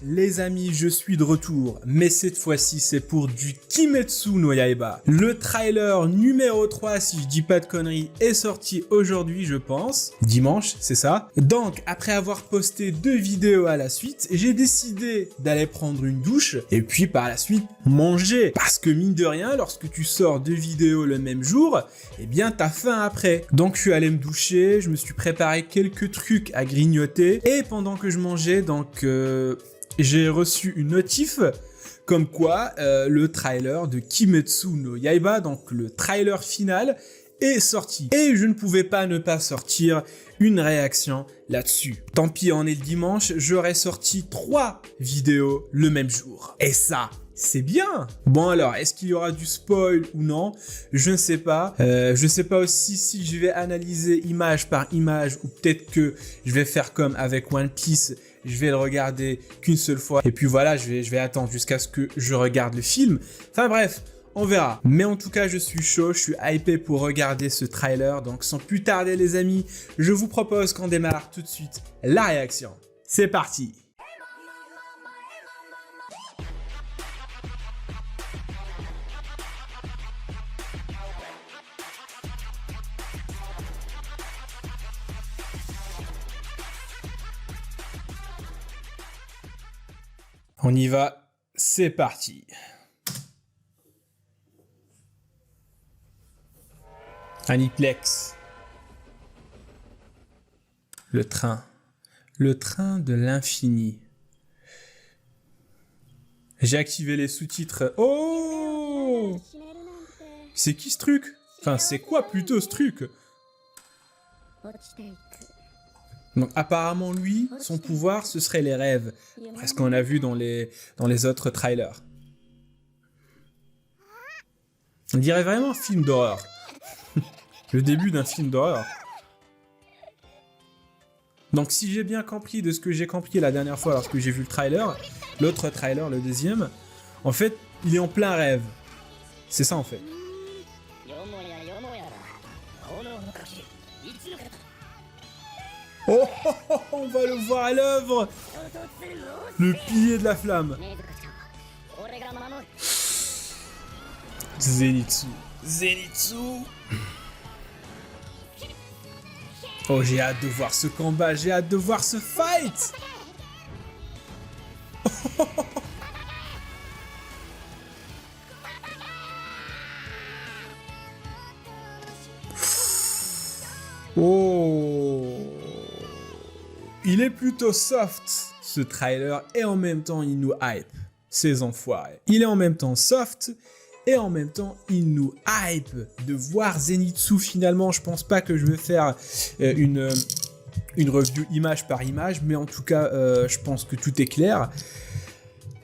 Les amis, je suis de retour, mais cette fois-ci c'est pour du Kimetsu no Yaiba. Le trailer numéro 3, si je dis pas de conneries, est sorti aujourd'hui je pense, dimanche, c'est ça. Donc après avoir posté 2 vidéos à la suite, j'ai décidé d'aller prendre une douche et puis par la suite manger. Parce que mine de rien, lorsque tu sors 2 vidéos le même jour, eh bien t'as faim après. Donc je suis allé me doucher, je me suis préparé quelques trucs à grignoter et pendant que je mangeais, donc j'ai reçu une notif comme quoi le trailer de Kimetsu no Yaiba, donc le trailer final, est sorti. Et je ne pouvais pas ne pas sortir une réaction là-dessus. Tant pis, on est le dimanche, j'aurais sorti 3 vidéos le même jour. Et ça, c'est bien. Bon alors, est-ce qu'il y aura du spoil ou non? Je ne sais pas. Je ne sais pas aussi si je vais analyser image par image ou peut-être que je vais faire comme avec One Piece. Je vais le regarder qu'une seule fois et puis voilà, je vais attendre jusqu'à ce que je regarde le film. Enfin bref, on verra. Mais en tout cas, je suis chaud, je suis hypé pour regarder ce trailer. Donc sans plus tarder les amis, je vous propose qu'on démarre tout de suite la réaction. C'est parti! On y va, c'est parti. Aniplex. Le train de l'infini. J'ai activé les sous-titres. Oh! C'est qui ce truc? Enfin, c'est quoi plutôt ce truc? Donc apparemment lui, son pouvoir, ce serait les rêves. Après ce qu'on a vu dans les autres trailers. On dirait vraiment un film d'horreur. Le début d'un film d'horreur. Donc si j'ai bien compris de ce que j'ai compris la dernière fois lorsque j'ai vu le trailer, l'autre trailer, le deuxième, en fait, il est en plein rêve. C'est ça en fait. Oh, oh, oh, on va le voir à l'œuvre. Le pilier de la flamme. Zenitsu. Oh, j'ai hâte de voir ce combat, j'ai hâte de voir ce fight. Oh. Il est plutôt soft, ce trailer, et en même temps, il nous hype, ces enfoirés. Il est en même temps soft, et en même temps, il nous hype de voir Zenitsu finalement. Je pense pas que je vais faire une review image par image, mais en tout cas, je pense que tout est clair.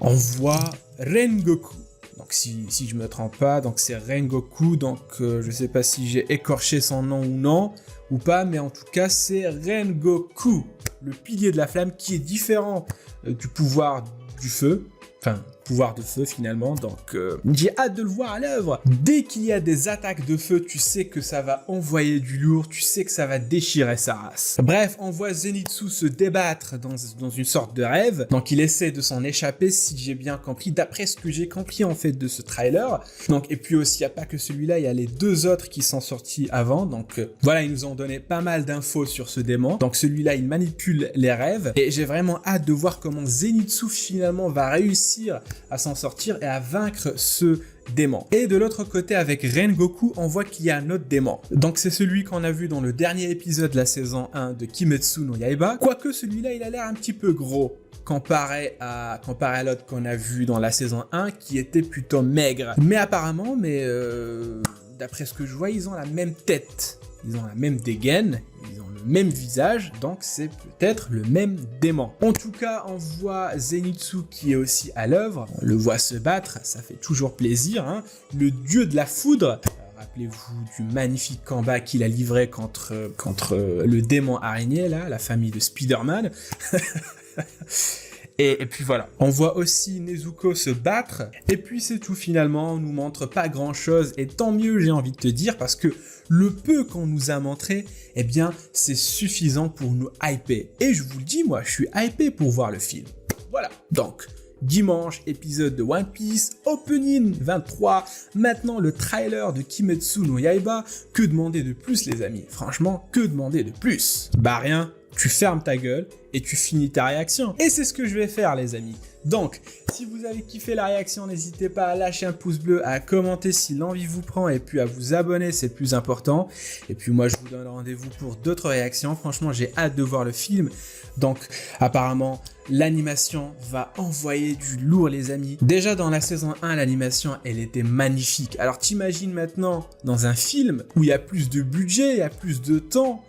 On voit Rengoku. Donc si je me trompe pas, donc c'est Rengoku, donc je sais pas si j'ai écorché son nom ou non, ou pas, mais en tout cas c'est Rengoku, le pilier de la flamme qui est différent du pouvoir du feu, enfin pouvoir de feu finalement, donc j'ai hâte de le voir à l'œuvre. Dès qu'il y a des attaques de feu, tu sais que ça va envoyer du lourd, tu sais que ça va déchirer sa race. Bref, on voit Zenitsu se débattre dans une sorte de rêve, donc il essaie de s'en échapper si j'ai bien compris, d'après ce que j'ai compris en fait de ce trailer. Donc et puis aussi, il n'y a pas que celui-là, il y a les 2 autres qui sont sortis avant, donc voilà, ils nous ont donné pas mal d'infos sur ce démon. Donc celui-là, il manipule les rêves, et j'ai vraiment hâte de voir comment Zenitsu finalement va réussir à s'en sortir et à vaincre ce démon. Et de l'autre côté, avec Rengoku, on voit qu'il y a un autre démon. Donc c'est celui qu'on a vu dans le dernier épisode de la saison 1 de Kimetsu no Yaiba. Quoique celui-là, il a l'air un petit peu gros comparé à l'autre qu'on a vu dans la saison 1 qui était plutôt maigre. Mais apparemment, d'après ce que je vois, ils ont la même tête. Ils ont la même dégaine, ils ont le même visage, donc c'est peut-être le même démon. En tout cas, on voit Zenitsu qui est aussi à l'œuvre, on le voit se battre, ça fait toujours plaisir, hein. Le dieu de la foudre, rappelez-vous du magnifique combat qu'il a livré contre le démon araignée, là, la famille de Spider-Man. Et puis voilà, on voit aussi Nezuko se battre, et puis c'est tout finalement, on nous montre pas grand chose, et tant mieux j'ai envie de te dire, parce que le peu qu'on nous a montré, eh bien c'est suffisant pour nous hyper. Et je vous le dis, moi je suis hypé pour voir le film. Voilà, donc dimanche, épisode de One Piece, Opening 23, maintenant le trailer de Kimetsu no Yaiba. Que demander de plus les amis? Franchement, que demander de plus? Bah rien, tu fermes ta gueule et tu finis ta réaction. Et c'est ce que je vais faire les amis. Donc, si vous avez kiffé la réaction, n'hésitez pas à lâcher un pouce bleu, à commenter si l'envie vous prend et puis à vous abonner, c'est le plus important. Et puis moi, je vous donne rendez-vous pour d'autres réactions. Franchement, j'ai hâte de voir le film. Donc, apparemment, l'animation va envoyer du lourd les amis. Déjà dans la saison 1, l'animation, elle était magnifique. Alors t'imagines maintenant dans un film où il y a plus de budget, il y a plus de temps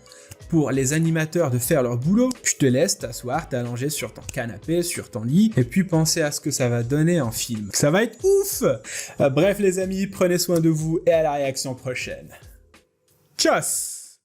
pour les animateurs de faire leur boulot, je te laisse t'asseoir, t'allonger sur ton canapé, sur ton lit, et puis penser à ce que ça va donner en film. Ça va être ouf! Bref les amis, prenez soin de vous et à la réaction prochaine. Tchuss!